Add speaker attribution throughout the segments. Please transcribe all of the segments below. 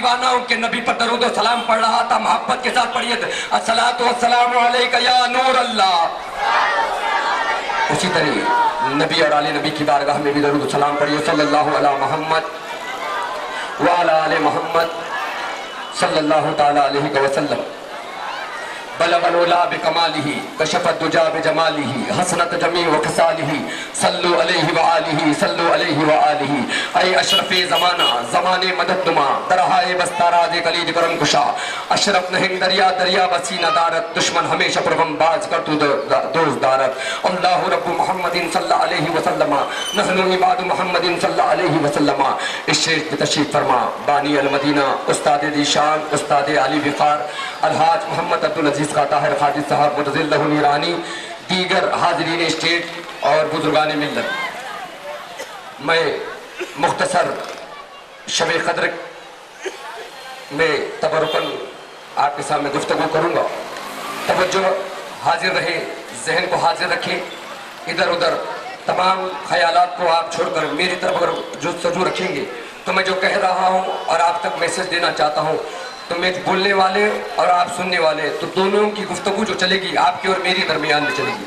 Speaker 1: दीवाना उनके नबी पर दरूद और सलाम पढ़ रहा था। मोहब्बत के साथ पढ़िए अस्सलातु वस्सलामु अलैका या नूर अल्लाह। उसी तरह नबी और आले नबी की बारगाह में भी दरूद और सलाम पढ़िए सल्लल्लाहु अला मोहम्मद व अला आले मोहम्मद सल्लल्लाहु ताला अलैहि वसल्लम। बलगल उला बिकमालिही कशफत दुजा बिजमालिही हसनत जमी व खसालिही सल्लु अलैहि व आलिही सल्लु अलैहि व आलिही। ऐ अशरफे ज़माना ज़माने मददनुमा दरहाए बस्ताराज कलीज करम कुशा अशरफ नहिंग दरिया दरिया बसीना दारत दुश्मन हमेशा परगम बाज कर तू दोस्त दारत। अल्लाहु रब्बु मुहम्मदिन सल्लल्लाहु अलैहि वसल्लम नहनु इबादु मुहम्मदिन सल्लल्लाहु अलैहि वसल्लम। इस शेर की तशरीफ फरमा बानी अल मदीना उस्ताद दीशान उस्ताद अली बिकार अलहाज मोहम्मद अब्दुल अजीज का ताहिर खादिज साहब मुतज़िल्लहु नीरानी, दीगर हाज़रीन स्टेट और बुजुर्गान मिल्लत। मैं मुख्तसर शब क़द्र में तबरुकन आपके सामने गुफ्तगू करूँगा। तवज्जो हाजिर रहे, जहन को हाजिर रखें। इधर उधर तमाम ख्यालात को आप छोड़कर मेरी तरफ अगर जुस्तजू रखेंगे तो मैं जो कह रहा हूँ और आप तक मैसेज देना चाहता हूँ, तो मैं बोलने वाले और आप सुनने वाले, तो दोनों की गुफ्तगू जो चलेगी आपके और मेरी दरमियान में चलेगी।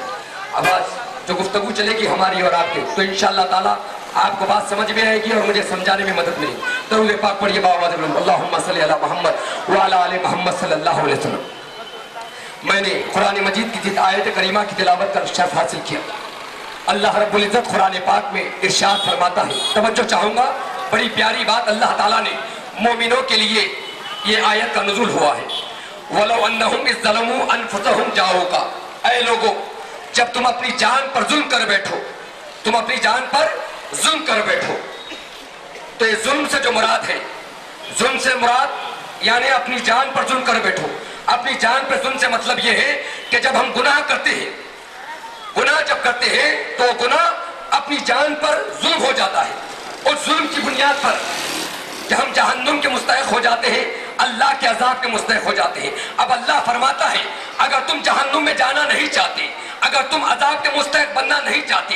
Speaker 1: आवाज़ जो गुफ्तगू चलेगी हमारी और आपके, तो इंशाअल्लाह ताला आपको बात समझ में आएगी और मुझे समझाने में मदद मिलेगी। दरूद पाक पढ़िए बाआवाज़ अल्लाहुम्मा सल्ली अला मोहम्मद व अला आले मोहम्मद सल्लल्लाहु अलैहि वसल्लम। मैंने कुरान मजीद की जिस आयत करीमा की तिलावत का शर्फ हासिल किया, अल्लाह रब्बुल इज़्ज़त कुरान पाक में इरशाद फरमाता है। तवज्जो चाहूँगा, बड़ी प्यारी बात अल्लाह ताला ने मोमिनों के लिए ये आयत का नुज़ूल हुआ है। वलो अन्नहुम इज़्ज़लमू अनफुसहुम जाओका, ऐ लोगों जब तुम अपनी जान पर जुल्म कर बैठो, तुम अपनी जान पर जुल्म कर बैठो, तो ये जुल्म से जो मुराद है, जुल्म से मुराद यानी अपनी जान पर जुल्म कर बैठो। अपनी जान पर जुल्म से मतलब ये है कि जब हम गुनाह करते हैं, गुनाह जब करते हैं तो गुनाह अपनी जान पर जुल्म हो जाता है और जुल्म की बुनियाद पर कि हम जहन्नुम के मुस्तहिक हो जाते हैं, अल्लाह के अज़ाब के मुस्तहिक हो जाते हैं। अब अल्लाह फरमाता है अगर तुम जहन्नुम में जाना नहीं चाहते, अगर तुम अज़ाब के मुस्तहिक बनना नहीं चाहते,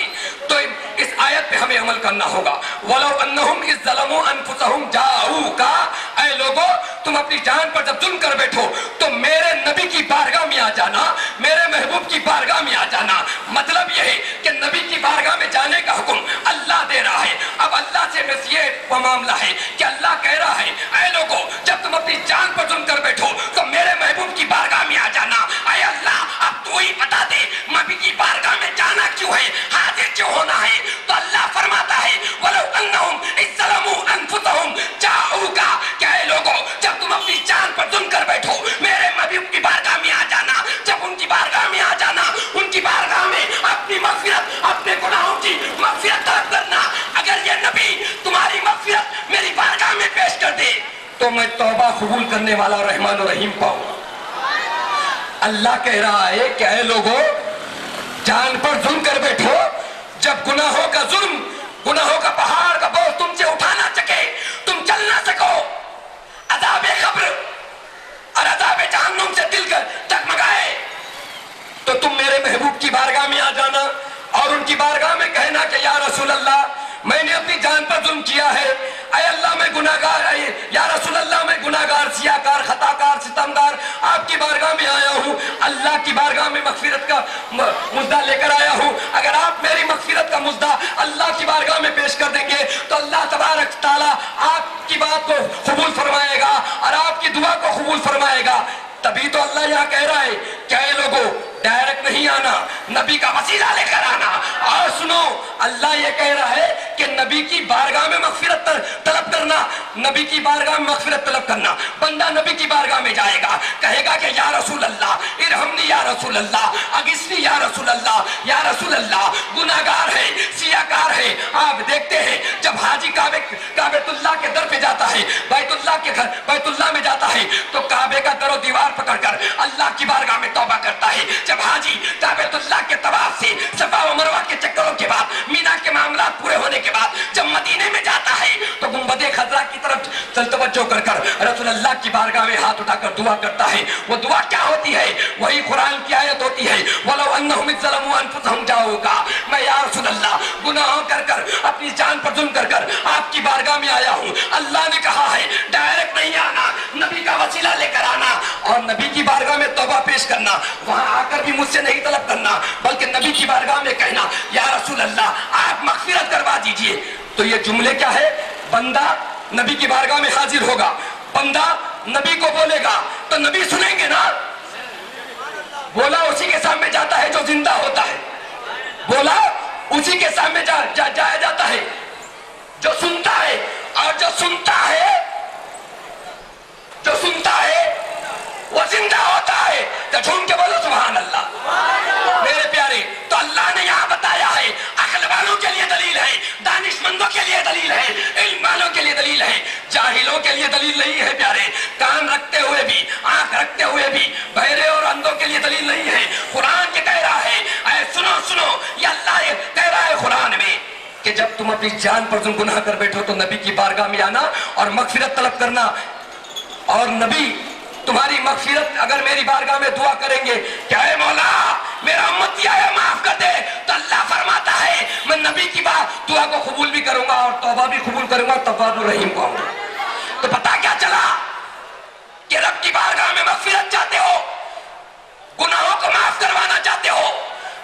Speaker 1: तो इस आयत पे हमें अमल करना होगा। वलो अन्नहुम इज़्ज़लमू अनफुसहुम जाऊका, ऐ लोगों तुम अपनी जान पर जब जुल्म कर बैठो तो मेरे नबी की बारगाह में आ जाना, मेरे महबूब की बारगाह में आ जाना। मतलब यह है कि नबी की बारगाह में जाने का हुक्म अल्लाह दे रहा है। अब अल्लाह से बस ये मामला है कि अल्लाह कह रहा है ऐ लोगों जब तुम अपनी जान पर जुल्म कर बैठो तो मेरे महबूब की बारगाह में आ जाना। ऐ अल्लाह अब तू ही बता दे नबी की बारगाह में जाना क्यों है, हाजिर क्यों होना है। तो अल्लाह फरमाता है वलो अन्नहुम इज़्ज़लमू अनफुसहुम जाऊका, क्या ऐ लोगों जब तुम अपनी जान पर जुल्म कर बैठो मेरे महबूब की बारगाह में आ जाना। जब उनकी बारगाह में आ जाना, उनकी बारगाह में अपनी मग़फ़िरत, अपने गुनाहों की मग़फ़िरत तलब करना। अगर ये नबी तुम्हारी मग़फ़िरत मेरी बारगाह में पेश कर दे तो मैं तौबा कबूल करने वाला रहमान और रहीम पाऊंगा। अल्लाह कह रहा है कि ऐ लोगों जान पर जुल्म कर बैठो, जब गुनाहों का जुल्म, गुनाहों का पहाड़ का बोझ तुमसे उठा ना सके, तुम चल ना सको, अज़ाबे क़ब्र और अज़ाबे जहन्नुम से दिल कर टकमगाए, तो तुम मेरे महबूब की बारगाह में आ जाना और उनकी बारगाह में कहना कि या रसूल अल्लाह मैंने अपनी जान पर जुल्म किया है, ऐ अल्लाह मैं गुनाहगार, या रसूल अल्लाह मैं गुनाहगार, सियाकार, खताकार, सितमगार आपकी बारगाह में आया हूँ, अल्लाह की बारगाह में मग़फ़िरत का मुद्दा लेकर आया हूँ। अगर आप मेरी मग़फ़िरत का मुद्दा अल्लाह की बारगाह में पेश कर देंगे तो अल्लाह तबारक तआला आपकी बात को कबूल फरमाएगा और आपकी दुआ को कबूल फरमाएगा। तभी तो अल्लाह यहाँ कह रहा है क्या ये लोगों डायरेक्ट नहीं आना, नबी का वसीला लेकर आना। और सुनो अल्लाह ये कह रहा है कि नबी की बारगाह में मग़फ़िरत तलब करना, नबी की बारगाह में मग़फ़िरत तलब करना। बंदा नबी की बारगाह में जाएगा, कहेगा कि या रसूल अल्लाह इरहमनी, या रसूल अल्लाह अगिस्नी, या रसूल अल्लाह, या रसूल अल्लाह गुनाहगार है, सियाकार है। आप देखते हैं जब हाजी काबेतुल्लाह के दर पे जाता है, बैतुल्लाह के घर बैतुल्लाह में जाता है तो काबे का दरो दीवार पकड़कर अल्लाह की बारगाह में तौबा करता है। जब हाजी काबेतुल्लाह के तवाफ से सफा व मरवा के चक्करों के बाद, मीना के मामला पूरे होने के बाद जब मदीने में जाता है तो गुंबदे खज़रा की तरफ तवज्जो कर रसूल अल्लाह की बारगाह में हाथ उठाकर दुआ करता है। वो दुआ क्या होती है? वही कुरान की आयत होती है वलो अन्नहुम इज़्ज़लमू अनफुसहुम जाऊका, मैं या रसूल अल्लाह गुनाह कर अपनी जान पर जुल्म कर आपकी बारगाह में आया हूँ। अल्लाह ने कहा है डायरेक्ट नहीं आना, नबी की बारगाह में तौबा पेश करना, वहां आकर भी मुझसे नहीं तलब करना, बल्कि नबी की बारगाह में कहना या रसूल अल्लाह आप मगफिरत करवा दीजिए। तो ये जुमले क्या है? बंदा नबी की बारगाह में हाजिर होगा, बंदा नबी को बोलेगा तो नबी सुनेंगे ना। बोला उसी के सामने जाता है जो जिंदा होता है, बोला उसी के सामने जाया जाता है जो सुनता है, और जो सुनता है वो जिंदा होता है। तो झूम के बोलो सुभान अल्लाह। मेरे प्यारे, तो अल्लाह ने यहाँ बताया है, अक्ल वालों के लिए दलील है, दानिशमंदों के लिए दलील है, इल्म वालों के लिए दलील है, जाहिलों के लिए दलील नहीं है प्यारे। कान रखते हुए भी, आंख रखते हुए भी बहरे और अंधों के लिए दलील नहीं है। कुरान के कह रहा है, ऐ सुनो सुनो, ये अल्लाह कह रहा है कुरान में कि जब तुम अपनी जान पर तुम गुनाह कर बैठो तो नबी की बारगाह में आना और मगफिरत तलब करना। और नबी तुम्हारी मगफिरत अगर मेरी बारगाह में दुआ करेंगे, क्या है मौला मेरा उम्मतिया है माफ कर दे, तो अल्लाह फरमाता है मैं नबी की दुआ को कबूल भी करूंगा और तौबा भी कबूल करूंगा, तव्वाबुर रहीम कहूंगा। तो पता क्या चला कि रब की बारगाह में मगफिरत चाहते हो, गुनाहों को माफ करवाना चाहते हो,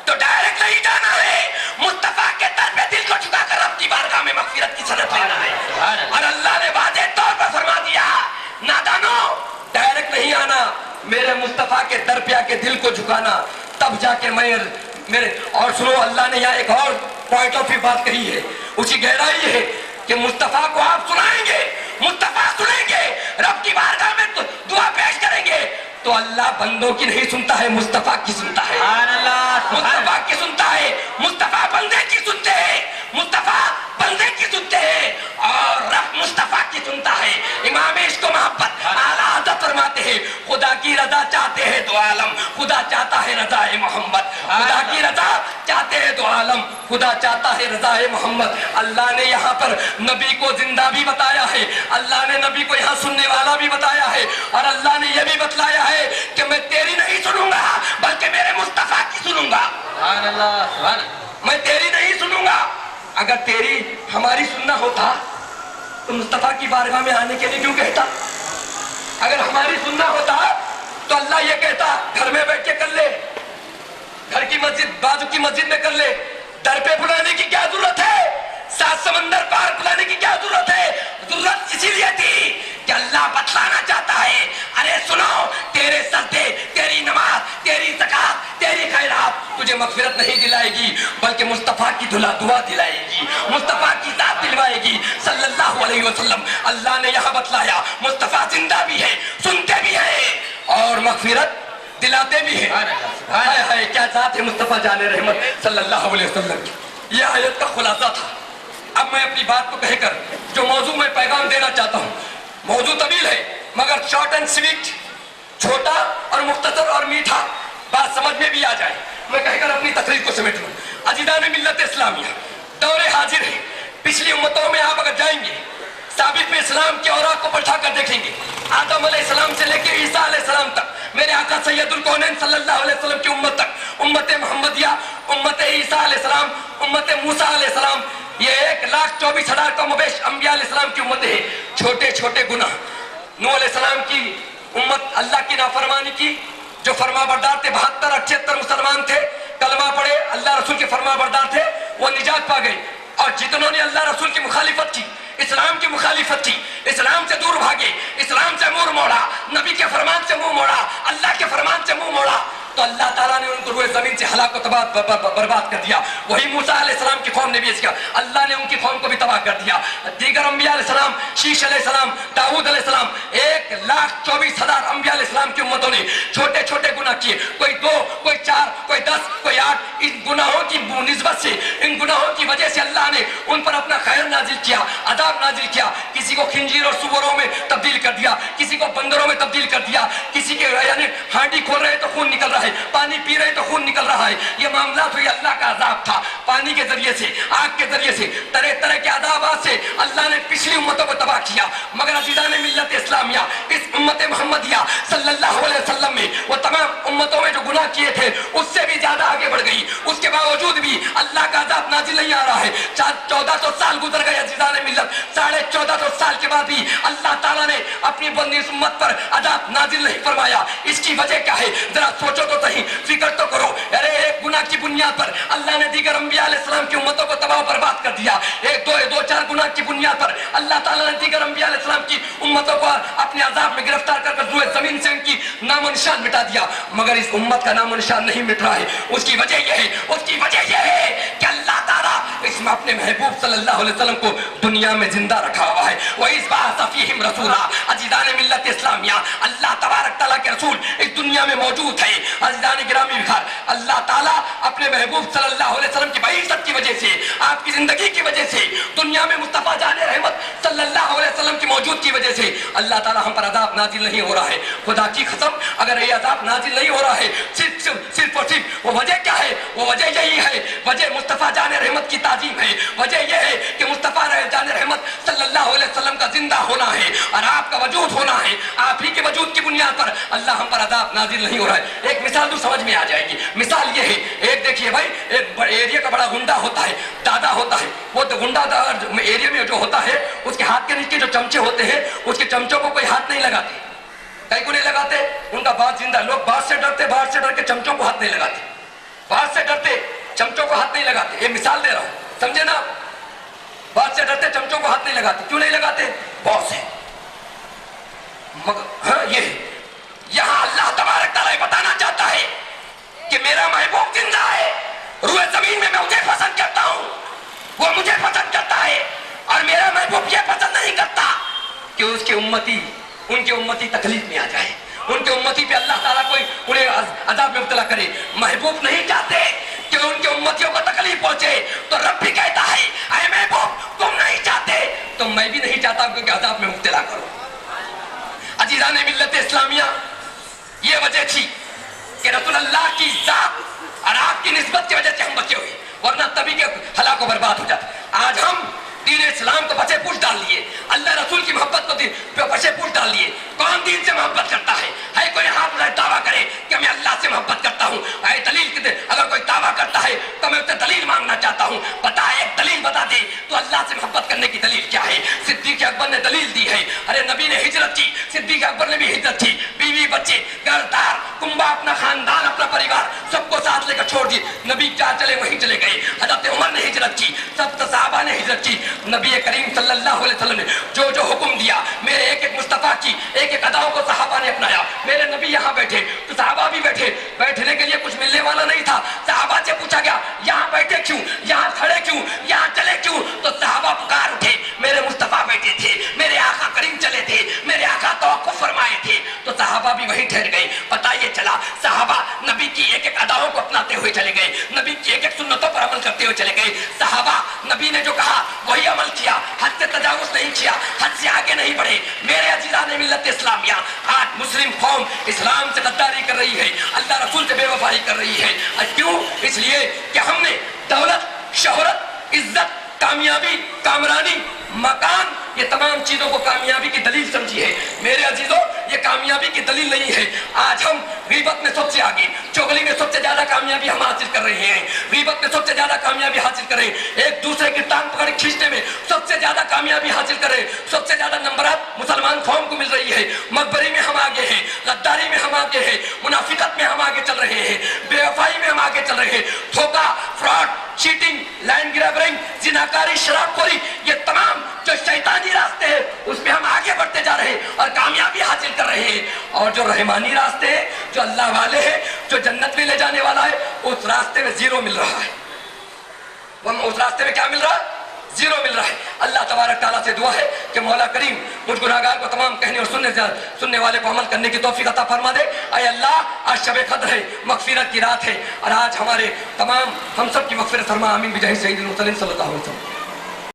Speaker 1: तो डायरेक्ट नहीं जाना है, मुस्तफा के दर पे दिल को झुकाकर रब की बारगाह में मगफिरत की सनत लेना है। और अल्लाह ने वाज़ेह तौर पर फरमा दिया, नादानो डायरेक्ट नहीं आना, मेरे मुस्तफा के दर पे आके दिल को झुकाना, तब जाके मेरे। और सुनो, अल्लाह ने यहाँ एक और पॉइंट ऑफ व्यू बात कही है, उसकी गहराई है कि मुस्तफा को आप सुनाएंगे, मुस्तफा सुनेंगे, रब की बारगाह में दुआ पेश करेंगे, तो अल्लाह बंदों की नहीं सुनता है, मुस्तफा की सुनता है। मुस्तफा की सुनता है, मुस्तफा बंदे की सुनते हैं, मुस्तफा बंदे की सुनते हैं, और रब मुस्तफा की सुनता है। इमाम इश्क व मोहब्बत आला हज़रत फरमाते हैं, खुदा की रजा चाहते हैं दो आलम, खुदा चाहता है रज़ाए मोहम्मद, खुदा की रजा चाहते हैं दो आलम, खुदा चाहता है रज़ाए मोहम्मद। अल्लाह ने यहाँ पर नबी को जिंदा भी बताया है, अल्लाह ने नबी को यहाँ सुनने वाला भी बताया है, और अल्लाह ने यह भी बतलाया है कि मैं तेरी नहीं सुनूंगा बल्कि मेरे मुस्तफा की सुनूंगा। मैं तेरी नहीं सुनूंगा। अगर तेरी हमारी सुनना होता तो मुस्तफा की बारगाह में आने के लिए क्यों कहता? अगर हमारी सुनना होता तो अल्लाह ये कहता घर में बैठ के कर ले, घर की मस्जिद बाजू की मस्जिद में कर ले, दर पे बुलाने की क्या जरूरत है? सात समंदर पार बुलाने की क्या जरूरत है? जरूरत इसीलिए थी कि अल्लाह बतलाना चाहता है, अरे सुनो, तेरे सजदे, तेरी नमाज, तेरी ज़कात, तेरी खैरात तुझे मगफिरत नहीं दिलाएगी, बल्कि मुस्तफा की दुआ दिलाएगी, मुस्तफा की जात दिलवाएगी सल्लल्लाहु अलैहि वसल्लम। अल्लाह ने यहाँ बतलाया मुस्तफा जिंदा भी है, सुनते भी है और मगफिरत दिलाते भी है। हाय हाय क्या जात है मुस्तफा जाने रहमत सल्लल्लाहु अलैहि वसल्लम की। यह आयत का खुलासा था। अब मैं अपनी बात को कहकर जो मौजू में पैगाम देना चाहता हूँ, मौजू तवील है मगर शॉर्ट एंड स्वीट, छोटा और मुख्तसर और मीठा, बात समझ में भी आ जाए, मैं कहकर अपनी तकरीर को समेट लूँ। अजीज़ान मिल्लत इस्लामिया, दौरे हाजिर है। पिछली उम्मतों में आप अगर जाएंगे, साबिक़ में इस्लाम के औराक को पलटा कर देखेंगे, आदम अलैहिस्सलाम से लेकर ईसा अलैहिस्सलाम तक, मेरे आका सैयदुल कौनैन सल्लल्लाहु अलैहि वसल्लम की उम्मत तक, उम्मत मोहम्मदिया, उम्मत ईसा अलैहिस्सलाम, उम्मत मूसा अलैहिस्सलाम, ये 1,24,000 कमोबेश अंबिया अलैहिस्सलाम की उम्मत है। छोटे छोटे गुनाह, नूह अलैहिस्सलाम की उम्मत अल्लाह की नाफरमानी की, जो फरमाबरदार थे, 72-78 मुसलमान थे, कलमा पढ़े, अल्लाह रसूल के फरमाबरदार थे, वो निजात पा गए। और जितनों ने अल्लाह रसूल की मुखालिफत की, इस्लाम की मुखालिफत की, इस्लाम से दूर भागे, इस्लाम से मुंह मोड़ा, नबी के फरमान से मुंह मोड़ा, अल्लाह के फरमान से मुंह मोड़ा, तो अल्लाह ताला ने उनको रुए जमीन से हलाक को तबाह बर्बाद कर दिया। वही मूसा अलैहिस्सलाम की कौम ने भी किया, अल्लाह ने उनकी कौम को भी तबाह कर दिया। दीगर अंबिया अलैहिस्सलाम, शीश अलैहिस्सलाम, दाऊद अलैहिस्सलाम, 1,24,000 अंबिया अलैहिस्सलाम की उम्मतों ने छोटे छोटे गुनाह किए, कोई 2, कोई 4, कोई 10, कोई 8। इन गुनाहों की निस्बत से, इन गुनाहों की वजह से अल्लाह ने उन पर अपना खैर नाजिल किया, अदाब नाजिल किया। किसी को खिंजीर और सुवरों में तब्दील कर दिया, किसी को बंदरों में तब्दील कर दिया, किसी के यानी हांडी खोल रहे तो खून निकल रहा है, पानी पी रहे तो खून निकल रहा है। ये मामला तो ये अल्लाह का अजाब था। पानी के जरिए से, आग के जरिए से, तरह तरह के अदाबात से अल्लाह ने पिछली उम्मतों को तबाह किया। मगर अज़ीज़ान मिल्लत इस्लामिया, इस उम्मत मोहम्मदिया सल्लल्लाहु अलैहि वसल्लम में वो तमाम उम्मतों में जो गुनाह किए थे उससे भी ज्यादा आगे बढ़ गई। उसके बावजूद भी अल्लाह का अजाब नाजिल नहीं نہیں آ رہا ہے. 1400 سال گزر گئے عزیزان ملت, 1450 سال کے بعد بھی اللہ تعالیٰ نے اپنی بندی اس امت پر عذاب نازل نہیں فرمایا. اس کی وجہ کیا ہے؟ ذرا سوچو تو صحیح, فکر تو کرو. ارے ایک گناہ کی بنیاد پر اللہ نے دیگر انبیاء علیہ السلام کی امتوں کو تباہ و برباد کر دیا. ایک دو چار گناہ کی بنیاد پر اللہ تعالیٰ نے دیگر انبیاء علیہ السلام کی امتوں کو اپنے عذاب میں گرفتار کر روئے زمین سے ان کی نام و نشان مٹا دیا. مگر اس امت کا نام و نشان نہیں مٹ رہا ہے. اس کی وجہ یہ ہے کہ اللہ تعالیٰ اس میں اپنے محبوب صلی اللہ علیہ وسلم کو دنیا میں زندہ رکھا ہوا ہے. وَإِذْ بَعَثَ فِيهِمْ رَسُولًا. عزیزان ملت اسلامیہ, اللہ تبارک تعالیٰ کے رسول اس دنیا میں موجود ہے. عزیزان گرامی بخار, اللہ تعالیٰ اپنے محبوب صلی اللہ علیہ وسلم کی بعثت کی وجہ سے, آپ کی زندگی کی وجہ سے, دنیا میں مصطفیٰ جان رحمت صلی اللہ علیہ وسلم کی موجود کی وجہ سے اللہ تعالیٰ ہم پر عذاب نازل نہیں ہو رہا ہے. خدا کی قسم, اگر یہ عذاب نازل نہیں ہو رہا ہے, صرف اور صرف وہ وجہ کیا ہے؟ وہ وجہ یہی ہے, وجہ مصطفیٰ جان رحمت کی تعظیم ہے. وجہ یہ ہے کہ مصطفیٰ جان رحمت صلی اللہ علیہ وسلم کا زندہ ہونا ہے اور آپ کا وجود ہونا ہے. آپ ہی کے وجود کی بنیاد پر اللہ ہم پر عذاب نازل نہیں ہو رہا ہے. ایک مثال تو سمجھ میں آ جائے گی. مثال یہ ہے, ایک دیکھیے بھائی, ایک ایریا کا بڑا گنڈا ہوتا ہے, دادا ہوتا ہے. وہ گنڈا ایریا میں جو ہوتا ہے, اس کے ہاتھ کے نیچے جو چمچے ہوتے ہیں, اس کے چمچوں کو کوئی ہاتھ نہیں لگاتے. کئی کو نہیں لگاتے؟ ان کا بات زندہ. لوگ بات سے ڈرتے, بات سے ڈر کے چمچوں کو ہاتھ نہیں لگاتے. بات سے ڈرتے, چمچوں کو ہاتھ نہیں لگاتے. یہ مثال دے رہا ہوں, سمجھے نا. بات سے ڈرتے, چمچوں کو ہاتھ نہیں لگاتے. کیوں نہیں لگاتے؟ بہت سے. مگر یہ یہاں اللہ تبارک تعالیٰ بتانا چاہتا ہے کہ میرا محبوب زندہ ہے. روئے زمین میں مجھے پسند کرتا ہوں, وہ مجھے پسند کرتا ہے. اور میرا محبوب یہ پسند نہیں کرتا کہ اس کے امتی, ان کے امتی تکلیف میں آ جائے, ان کے امتی پہ اللہ تعالیٰ کوئی انہیں عذاب میں مبتلا کرے. محبوب نہیں چاہتے کہ ان کے امتیوں کو تکلیف پہنچے, تو رب بھی کہتا ہے اے محبوب تم نہیں چاہتے تو میں بھی نہیں چاہتا کہ عذاب میں مبتلا کرو. عزیزان ملت اسلامیہ, یہ وجہ تھی کہ رسول اللہ کی ذات اور آپ کی نسبت کی وجہ سے ہم بچے ہوئے, ورنہ تبھی کے ہلاک و برباد ہو جاتا. آج ہم دین اسلام کو پچھے پوچھ ڈال لیے, اللہ رسول کی محبت کو پچھے پوچھ ڈال لیے. کون دین سے محبت کرتا ہے؟ کوئی ہاتھ اٹھائے دعویٰ کرے کہ میں اللہ سے محبت کرتا ہوں. دلیل کدے, اگر کوئی دعویٰ کرتا ہے تو میں اسے دلیل مانگنا چاہتا ہوں. بتا, ایک دلیل بتا دے تو اللہ سے محبت کرنے کی دلیل کیا ہے؟ صدیق اکبر نے دلیل دی ہے. ارے نبی نے ہجرت کی, صدیق اکبر نے بھی ہجرت کی. بیوی بچے, گھر دار, کنبہ, اپنا خاندان, اپنا پریوار سب کو ساتھ لے کر چھوڑ دی. نبی جہاں چلے وہیں چلے گئے. حضرت عمر نے ہجرت کی, سب صحابہ نے ہجرت کی. نبی کریم صلی اللہ علیہ وسلم نے جو حکم دیا, میرے ایک ایک مصطفیٰ کی ایک ایک اداؤں کو صحابہ نے اپنایا. میرے نبی یہاں بیٹھے تو صحابہ بھی بیٹھے. بیٹھنے کے لیے کچھ ملنے والا نہیں تھا. صحابہ سے پوچھا گیا یہاں بیٹھے کیوں, یہاں کھڑے کیوں, یہاں چلے کیوں؟ تو صحابہ پکار اٹھے, میرے مصطفیٰ بیٹھے تھے, میرے آقا کریم چلے تھے, میرے آقا توقف فرمائے تھے. تو صحابہ بھی وہیں ٹھہر گئے. پتہ یہ چلا صحابہ نبی کی ایک ایک اداؤں کو اپناتے ہوئے چلے گئے, نبی کی ایک ایک سنتوں پر عمل کرتے ہوئے چلے گئے. صحابہ نبی نے جو کہا وہی عمل کیا, حد سے تجاوز نہیں کیا, حد سے آگے نہیں بڑھے. میرے عزیزان ملت اسلامیہ, آج مسلم قوم اسلام سے غداری کر رہی ہے, اللہ رسول سے بے وفائی کر رہی ہے. کیوں؟ اس لیے کہ ہم نے دولت, شہرت, عزت, کامیابی, کامرانی, مکان, یہ تمام چیزوں کو کامیابی کی دلیل سمجھی ہے. میرے عزیزوں, یہ کامیابی کی دلیل نہیں ہے. آج ہم غیبت میں سب سے آگے, چغلی میں سب سے زیادہ کامیابی ہم حاصل کر رہے ہیں, غیبت میں سب سے زیادہ کامیابی حاصل کر رہے ہیں, ایک دوسرے کی ٹانگ پکڑ کھینچنے میں سب سے زیادہ کامیابی حاصل کر رہے ہیں. سب سے زیادہ نمبرات مسلمان قوم کو مل رہی ہے. مقبری میں ہم آگے ہیں, غداری میں ہم آگے ہیں, منافقت میں ہم آگے چل رہے ہیں, بے وفائی میں ہم آگے چل رہے ہیں. دھوکہ, فراڈ, چیٹنگ, لینڈ گریبرنگ, زناکاری, شراب خوری, یہ تمام جو شیطانی راستے ہیں اس میں ہم آگے بڑھتے جا رہے ہیں اور کامیابی حاصل کر رہے ہیں. اور جو رحمانی راستے ہیں, جو اللہ والے ہیں, جو جنت میں لے جانے والا ہے, اس راستے میں زیرو مل رہا ہے. اس راستے میں کیا مل رہا ہے؟ زیرو مل رہا ہے. اللہ تبارک تعالیٰ سے دعا ہے کہ مولا کریم مجھ گناہگار کو تمام کہنے اور سننے والے کو عمل کرنے کی توفیق عطا فرما دے. اے اللہ, آج شب قدر ہے, مغفرت کی رات ہے, اور آج ہمارے تمام ہم سب کی مغفرت فرما. آمین بجاہ سید المرسلین صلی اللہ علیہ وسلم.